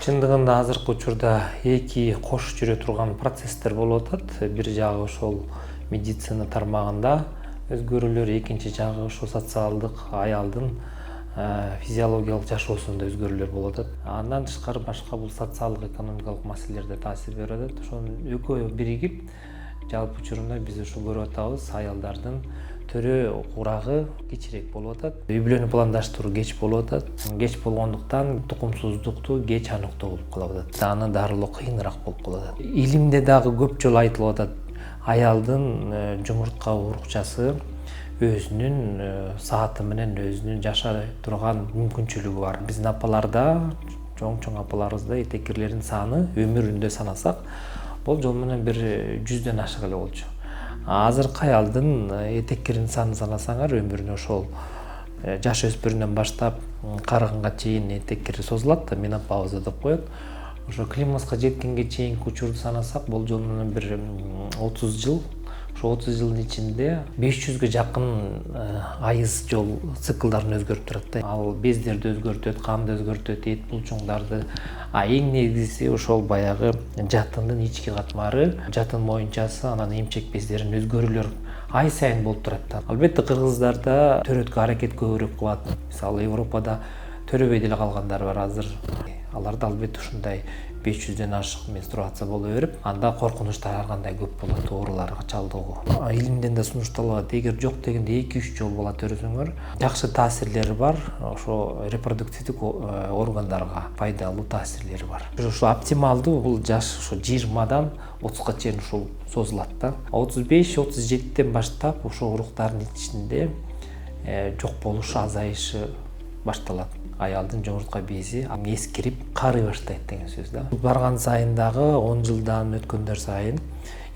Чындыгында азыркы учурда эки кош жүрө турган процесстер болуп атат. Бир жагы ошол медицина тармагында өзгөрүүлөр, экинчи жагы ошо социалдык аялдын физиологиялык жашоосунда өзгөрүүлөр болуп атат. Андан тышкары башка бул социалдык экономикалык маселелерде таасир берип атат. Ошонун экөө биригип жалпы учурунда биз ушу көрүп атабыз, аялдардын төрө курагы кичирээк болуп атат. Үй бүлөнү пландаштыруу кеч болуп атат. Кеч болгондуктан тукумсуздукту кеч аныктоо болуп калып атат. Аны дарылоо кыйыныраак болуп калып атат. Илимде дагы көп жолу айтылып атат. Аялдын жумуртка урукчасы өзүнүн сааты менен өзүнүн жашай турган мүмкүнчүлүгү бар. Биздин апаларда, чоң апаларыбызда этеккирлердин саны өмүрүндө санасак, бул жол менен бир 100дөн ашык эле болчу. Азыркы аялдын этеккиринин санын санасаңар, өмүрүнө ошол жаш өспүрүмдөн баштап карыганга чейин этеккири созулат да, менопауза деп коет. Ошо климакска жеткенге чейинки учурду санасак, бул жол менен бир 30 жыл. Ошо 30 жылдын ичинде 500гө жакын айыз жол циклдарын өзгөртүп турат да. Ал бездерди өзгөртөт, канды өзгөртөт, эт булчуңдарды. Эң негизгиси ошол баягы жатындын ички катмары, жатын моюнчасы, анан эмчек бездеринин өзгөрүүлөр ай сайын болуп турат да. Албетте кыргыздарда төрөткө аракет көбүрөөк кылат. Мисалы Европада төрөбөй деле калгандар бар азыр. Аларда албетте ушундай 500дөн ашык менструация боло берип, анда коркунучтар ар кандай көп болот, ооруларга чалдыгуу. Илимден да сунушталат, эгер жок дегенде 2-3 жол бала төрөсөңөр, жакшы таасирлери бар, ошо репродуктивдик органдарга пайдалуу таасирлери бар. Ошо оптималдуу бул жаш ошо 20дан 30га чейин ушул созулат да. 35-37ден баштап ошо уруктардын ичинде жок болушу, азайышы башталат. Аялдын жумуртка бези эскирип карый баштайт деген сөз да. Барган сайын дагы 10 жылдан өткөндөр сайын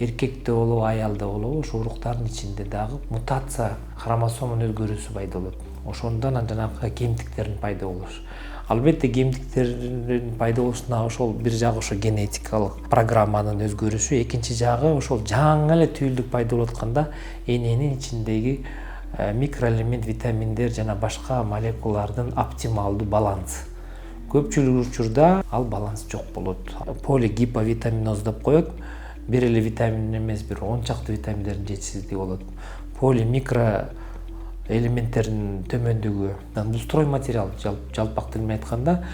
эркекте болобу, аялда болобу, ошо уруктардын ичинде дагы мутация, хромосоманын өзгөрүүсү пайда болот. Ошондон жанагы кемтиктердин пайда болушу. Албетте кемтиктердин пайда болушуна ошол бир жагы ошо генетикалык программанын өзгөрүшү, экинчи жагы ошол жаңы эле түйүлдүк пайда болуп атканда эненин ичиндеги микроэлемент, витаминдер жана башка молекулалардын оптималдуу балансы. Көпчүлүк учурда ал баланс жок болот. Полигиповитаминоз деп коет. Бир эле витамин эмес, бир 10 чакты витаминдердин жетишсиздиги болот. Полимикро элементтердин төмөндүгү. Бул строй материал, жалпак тил менен айтканда,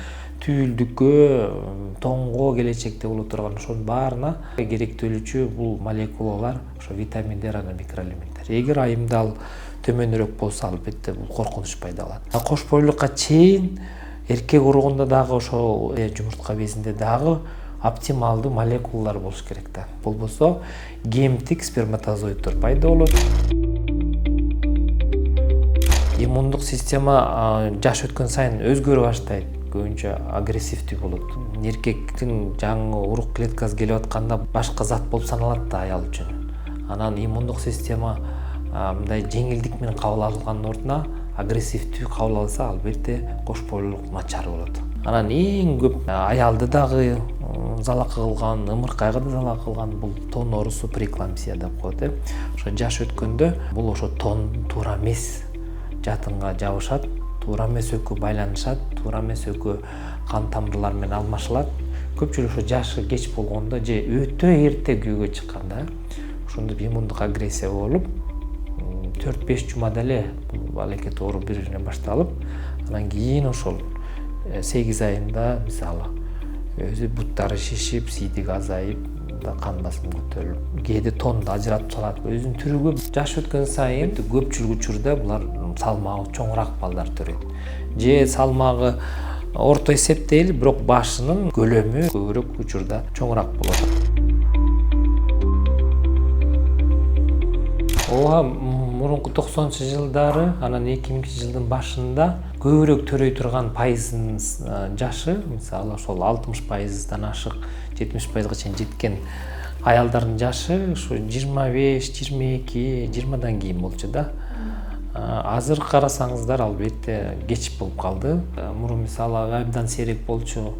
түйүлдүккө, тоңго келечекте боло турган ошонун баарына керектүүлүүчү бул молекулалар, ошо витаминдер, анан микроэлементтер. Эгер айымдал төмөнүрөөк болсо, албетте бул коркунуч пайда болот. Кош бойлукка чейин эркек уругунда дагы ошол жумуртка безинде дагы оптималдуу молекулалар болуш керек да. Болбосо гемтик сперматозоиддор пайда болот. Иммундук система жаш өткөн сайын өзгөрө баштайт. Көбүнчө агрессивдүү болот. Эркектин жаңы урук клеткасы келип атканда башка зат болуп саналат да аял үчүн. Анан иммундук система мындай жеңилдик менен кабыл алгандын ордуна агрессивдүү кабыл алса, албетте кош бойлуулук начар болот. Анан эң көп аялды дагы залакы кылган, ымыркайга да залакы кылган бул тон оорусу, преэклампсия деп коет. Ошо жаш өткөндө бул ошо тон туура эмес жатынга жабышат, туура эмес өккө байланышат, туура эмес өккө кан тамырлар менен алмашылат. Көпчүлүк ошо жашы кеч болгондо же өтө эрте күйөөгө чыкканда, ошондо иммундук агрессия болуп, 4-5 жумада эле бул балекет оору бири-бирине башталып, анан кийин ошол 8 айында мисалы өзү буттары шишип, сийдиги азайып, кан басымы көтөрүлүп, кээде тонду ажыратып салат. Өзүнүн түрүгө жаш өткөн сайын көпчүлүк учурда булар салмагы чоңураак балдар төрөйт. Же салмагы орто эсепте эле, бирок башынын көлөмү көбүрөөк учурда чоңураак болот. Ооба, мурунку 90-жылдары, анан 2000-жылдын башында көбүрөөк төрөй турган пайыздын жашы, мисалы ошол 60%дан ашык 70%га чейин жеткен аялдардын жашы ушу 25, 22, 20дан кийин болчу да. Азыр карасаңыздар, албетте кеч болуп калды. Мурун мисалы абдан сейрек болчу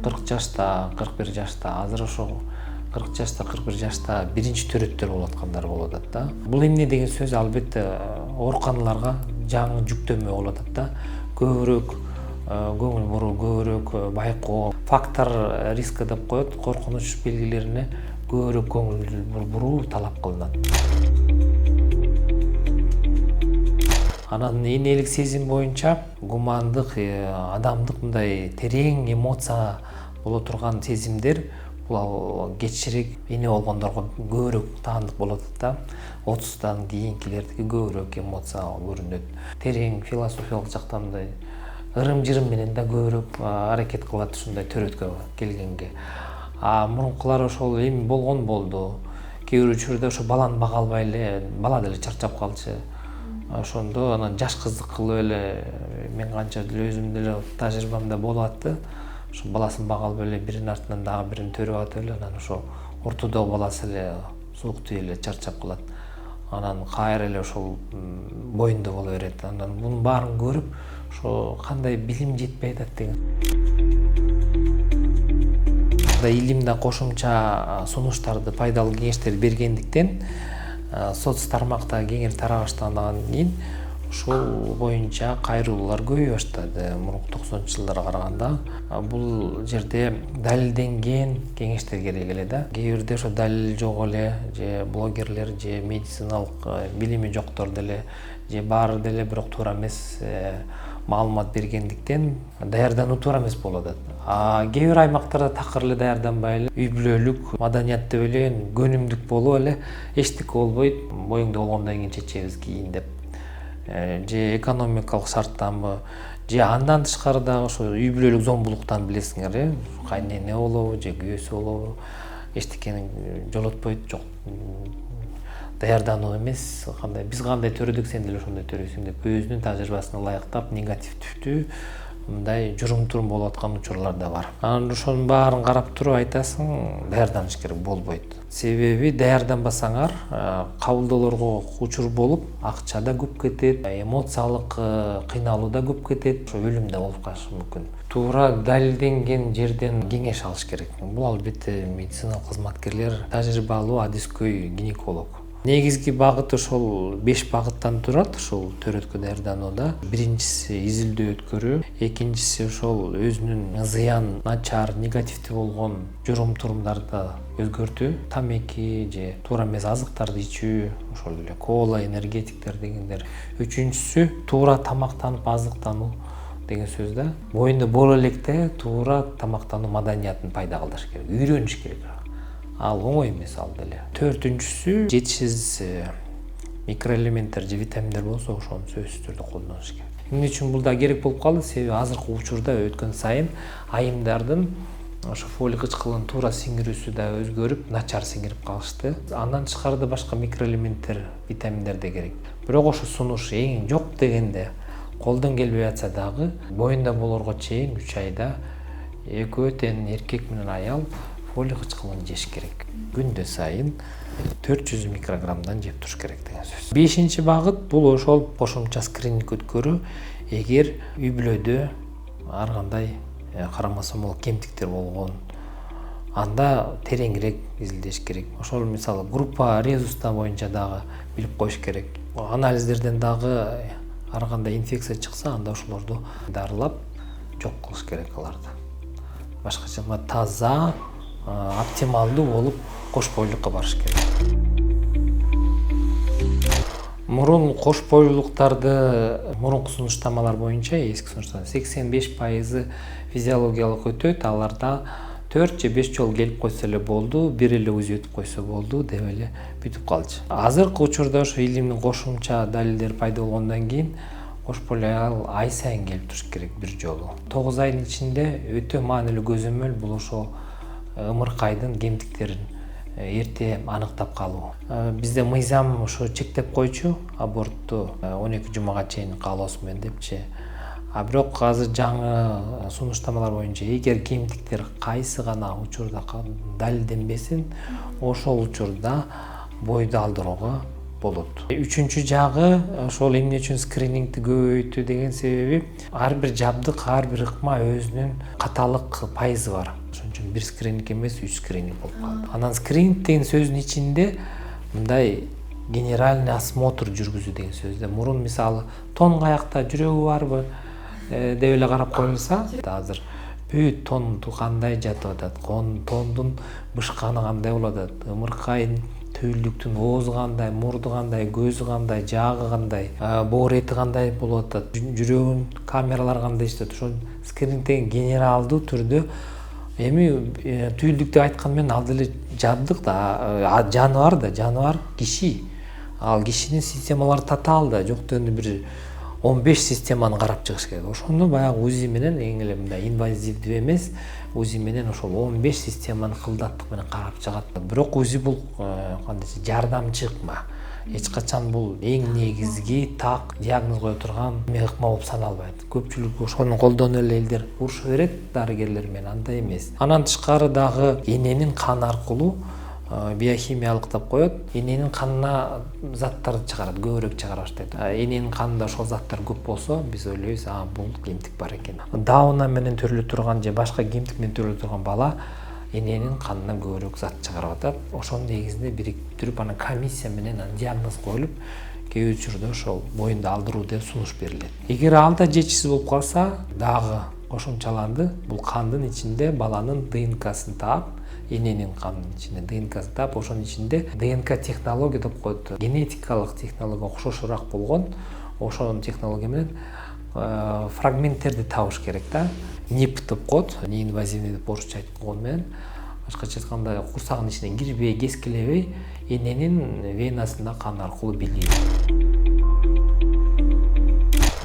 40 жашта, 41 жашта, азыр ошо 40 жашта, 41 жашта биринчи төрөттөр болуп аткандар болуп атат да. Бул эмне деген сөз? Албетте ооруканаларга жаңы жүктөмө болуп атат да. Көбүрөөк көңүл буруу көбүрөөк байкоо фактор риск деп коет, коркунуч белгилерине көбүрөөк көңүл буруу талап кылынат. Анан энелик сезим боюнча гумандык, адамдык мындай терең эмоция боло турган сезимдер бул кечирээк эне болгондорго көбүрөөк таандык болот да. 30-дан кийинкилердики көбүрөөк эмоция көрүнөт. Терең философиялык жактан мындай ырым-жырым менен да көбүрөөк аракет кылат ушундай төрөткө келгенге. Мурункулар ошол эми болгон болду. Кээ бир учурда ошо баланы бага албай эле, бала деле чарчап калчу. Ошондо анан жаш кыздык кылып эле мен канча деле өзүм деле тажрыйбамда болуп атты. Ошо баласын бага албай эле биринин артынан дагы бирин төрөп атып эле анан ошо ортодогу баласы эле сууктуй эле чарчап калат. Анан кайра эле ошол боюнда боло берет. Анан бунун баарын көрүп, ошо кандай билим жетпей атат деген. Илимде кошумча сунуштарды, пайдалуу кеңештер бергендиктен соц тармакта кеңири тара баштагандан кийин ушул боюнча кайрылуулар көбөйө баштады мурунку 90-жылдарга караганда. Бул жерде далилденген кеңештер керек эле да. Кээ бирде ошо далил жок эле, же блогерлер, же медициналык билими жоктор деле, же баары деле бирок туура эмес маалымат бергендиктен даярдануу туура эмес болуп атат. Кээ бир аймактарда такыр эле даярданбай эле үй бүлөлүк маданият деп эле көнүмдүк болуп эле эчтеке болбойт, боюңда болгондон кийин чечебиз кийин деп. Же экономикалык шарттанбы, же андан тышкары дагы ошо үй бүлөлүк зомбулуктан билесиңер, кайнене болобу, же күйөөсү болобу, эчтекени жолотпойт, жок даярдануу эмес, биз кандай төрөдүк, сен деле ошондой төрөйсүң деп өзүнүн тажрыйбасына ылайыктап негативдүү мындай журум-турум болуп аткан учурлар да бар. Анан ошонун баарын карап туруп айтасың, даярданыш керек болбойт. Себеби даярданбасаңар кабылдоолорго учур болуп, акча да көп кетет, эмоциялык кыйналуу да көп кетет, ошо өлүм да болуп калышы мүмкүн. Туура далилденген жерден кеңеш алыш керек. Бул албетте медициналык кызматкерлер, тажрыйбалуу адискөй гинеколог. Негизги багыт ошол 5 багыттан турат ошол төрөткө даярданууда. Биринчиси изилдөө өткөрүү, экинчиси ошол өзүнүн зыян, начар, негативдүү болгон журум-турумдарды өзгөртүү, тамеки же туура эмес азыктарды ичүү, ошол эле кола, энергетиктер дегендер. Үчүнчүсү туура тамактанып азыктануу деген сөз да. Боюнда боло электе туура тамактануу маданиятын пайда кылдырыш керек, үйрөнүш керек. Ал оңой эмес ал деле. Төртүнчүсү жетишсиз микроэлементтер же витаминдер болсо ошону сөзсүз түрдө колдонуш керек. Эмне үчүн бул да керек болуп калды? Себеби азыркы учурда өткөн сайын айымдардын ошо фолий кычкылын туура сиңирүүсү да өзгөрүп, начар сиңирип калышты. Андан тышкары да башка микроэлементтер, витаминдер да керек. Бирок ошо сунуш эң жок дегенде колдон келбей атса дагы боюнда болорго чейин 3 айда экөө тең эркек менен аял фолий кычкылын жеш керек. Күндө сайын 400 микрограммдан жеп туруш керек деген сөз. 5-чи багыт бул ошол кошумча скрининг өткөрүү. Эгер үй бүлөдө ар кандай карамасомол кемтиктер болгон, анда тереңирээк изилдеш керек. Ошол мисалы группа резуста боюнча дагы билип коюш керек. Анализдерден дагы ар кандай инфекция чыкса, анда ошолорду дарылап жок кылыш керек аларды. Башкача таза, оптималдуу болуп кош бойлукка барыш керек. Мурун кош бойлуулуктарды мурунку сунуштамалар боюнча, эски сунуштамалар 85% физиологиялык өтөт, аларда 4 же 5 жолу келип койсо эле болду, бир эле УЗИ өтүп койсо болду деп эле бүтүп калчу. Азыркы учурда ошо илимдин кошумча далилдери пайда болгондон кийин кош бойлуу аял ай сайын келип туруш керек бир жолу. 9 айдын ичинде өтө маанилүү көзөмөл бул ошо ымыркайдын кемтиктерин эрте аныктап калуу. Бизде мыйзам ошо чектеп койчу, абортту 12 жумага чейин каалоосу менен депчи. Бирок азыр жаңы сунуштамалар боюнча эгер кемтиктер кайсы гана учурда далилденбесин, ошол учурда бойду алдырууга болот. Үчүнчү жагы ошол эмне үчүн скринингди көбөйтүү деген себеби ар бир жабдык, ар бир ыкма өзүнүн каталык пайызы бар. Ошон үчүн бир скрининг эмес, 3 скрининг болуп калды. Анан скрининг деген сөздүн ичинде мындай генеральный осмотр жүргүзүү деген сөз да. Мурун мисалы тон каякта, жүрөгү барбы, деп эле карап коюлса, азыр бүт тонду кандай жатып атат, тондун бышканы кандай болуп атат, ымыркайын түйүлдүктүн оозу кандай, мурду кандай, көзү кандай, жаагы кандай, боор эти кандай болуп атат, жүрөгүн камералар кандай иштеп, ошол скринингден генералдуу түрдө эми түйүлдүктү айткан менен ал деле жабдык да, жаныбар киши. Ал кишинин системалары татаал да, жок дегенде бир 15 системаны карап чыгыш керек. Ошону баягы УЗИ менен эң эле мындай инвазивдүү эмес, УЗИ менен ошол 15 системаны кылдаттык менен карап чыгат. Бирок УЗИ бул кандайчы жардамчы ыкма. Эч качан бул эң негизги так диагноз кое турган ыкма болуп саналбайт. Көпчүлүк ошону колдонуп эле элдер уруша берет дарыгерлер менен, андай эмес. Анан тышкары дагы эненин каны аркылуу биохимиялык деп коет. Эненин канына заттарды чыгарат, көбүрөөк чыгара баштайт. Эненин канында ошол заттар көп болсо, биз ойлойбуз, бул кемтик бар экен. Дауна менен төрөлө турган же башка кемтик менен төрөлө турган бала эненин канынан көбүрөөк зат чыгарып атат. Ошонун негизинде бириктирип, анан комиссия менен диагноз коюлуп, кээ учурда ошол боюнда алдыруу деп сунуш берилет. Эгер ал да жетишсиз болуп калса, дагы кошумчаланды, бул кандын ичинде баланын ДНКсын таап, эненин канынын ичинде ДНКсын таап, ошонун ичинде ДНК технология деп коет. Генетикалык технология окшошураак болгон, ошол технология менен фрагменттерди табыш керек да. НИП деп коет, неинвазивный деп орусча айткан менен. Башкача айтканда, курсагынын ичине кирбей, кескилебей, эненин венасында кан аркылуу билүү.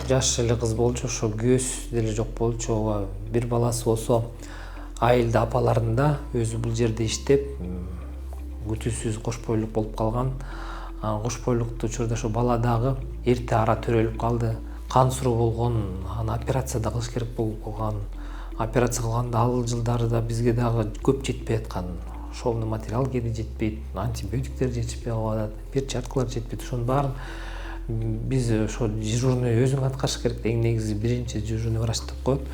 Жаш эле кыз болчу, ошо көз деле жок болчу. Бир баласы болсо, айылда апаларында өзү бул жерде иштеп, күтүүсүз кош бойлук болуп калган. Кош бойлуктуу учурда ошо бала дагы эрте ара төрөлүп калды. Кан суроо болгон, аны операция да кылыш керек болуп калган. Операция кылганда ал жылдарда бизге дагы көп жетпей аткан. Шовный материал кээде жетпейт, антибиотиктер жетишпей калат, перчаткалар жетпейт. Ошонун баарын биз ошо дежурный өзүң аткарыш керек. Эң негизи биринчи дежурный врач деп коет.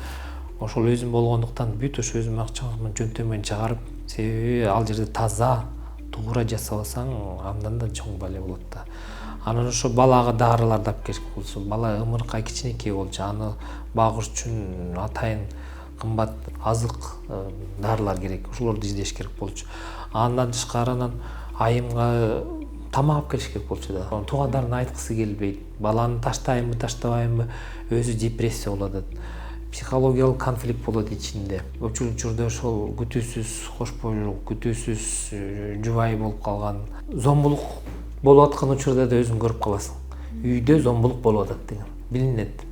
Ошол өзүм болгондуктан бүт ошо өзүм акчамды жөнтөмөн чыгарып, себеби ал жерде таза, туура жасабасаң, андан да чоң бале болот да. Анан ошо балага дарыларды алып келиш болчу. Бала ымыркай кичинекей болчу. Аны багыш үчүн атайын кымбат азык дарылар керек. Ошолорду издеш керек болчу. Андан тышкары анан айымга тамак алып келиш керек болчу да. Туугандарын айткысы келбейт. Баланы таштайынбы, таштабайынбы, өзү депрессия болуп атат. Психологиялык конфликт болот ичинде. Учурда ошол күтүүсүз кош бойлук, күтүүсүз жубай болуп калган. Зомбулук болуп аткан учурда да өзүң көрүп каласың. Үйдө зомбулук болуп атат деген билинет.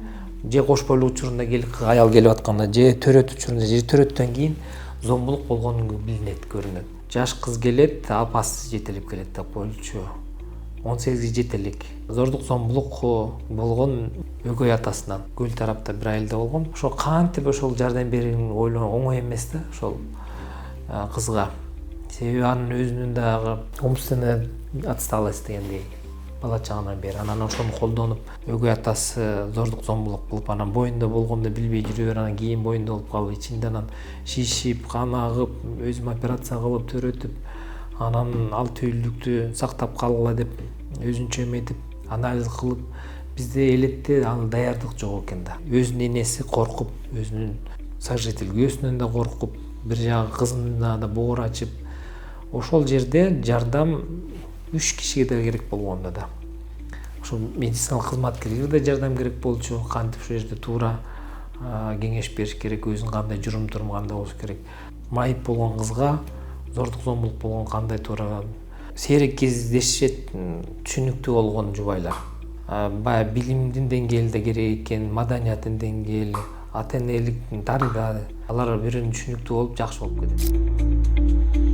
Же кош бойлук учурунда аял келип атканда, же төрөт учурунда, же төрөттөн кийин зомбулук болгону билинет, көрүнөт. Жаш кыз келет, апасы жетелеп келет деп коелучу. 18 жете элек. Зордук зомбулук болгон өгөй атасынан. Көл тарапта бир айылда болгон. Ошо кантип ошол жардам берүүнү ойлоо оңой эмес да, ошол кызга. Себеби анын өзүнүн дагы умственная отсталость дегендей бала чагынан бери. Анан ошону колдонуп, өгөй атасы зордук зомбулук кылып, анан боюнда болгондо билбей жүрө берип, анан кийин боюнда болуп калып, ичинде анан шишип, кан агып, өзүм операция кылып, төрөтүп, анан ал түйүлдүктү сактап калгыла деп өзүнчө эметип, анализ кылып, бизде элетте ал даярдык жок экен да. Өзүнүн энеси коркуп, өзүнүн сожитель күйөөсүнөн да коркуп, бир жагы кызына да боор ачып, ошол жерде жардам 3 кишиге да керек болгондо да. Ошол медициналык кызматкерлер да жардам керек болчу. Кантип ошол жерде туура кеңеш бериш керек, өзүнүн кандай журум-туруму кандай болуш керек. Майып болгон кызга зордук зомбулук болгон кандай туура сейрек кездешет, түшүнүктүү болгон жубайлар. Баягы билимдин деңгээли да керек экен, маданияттын деңгээли, ата-энелик дарыга, алар бири-бирин түшүнүктүү болуп, жакшы болуп кетет.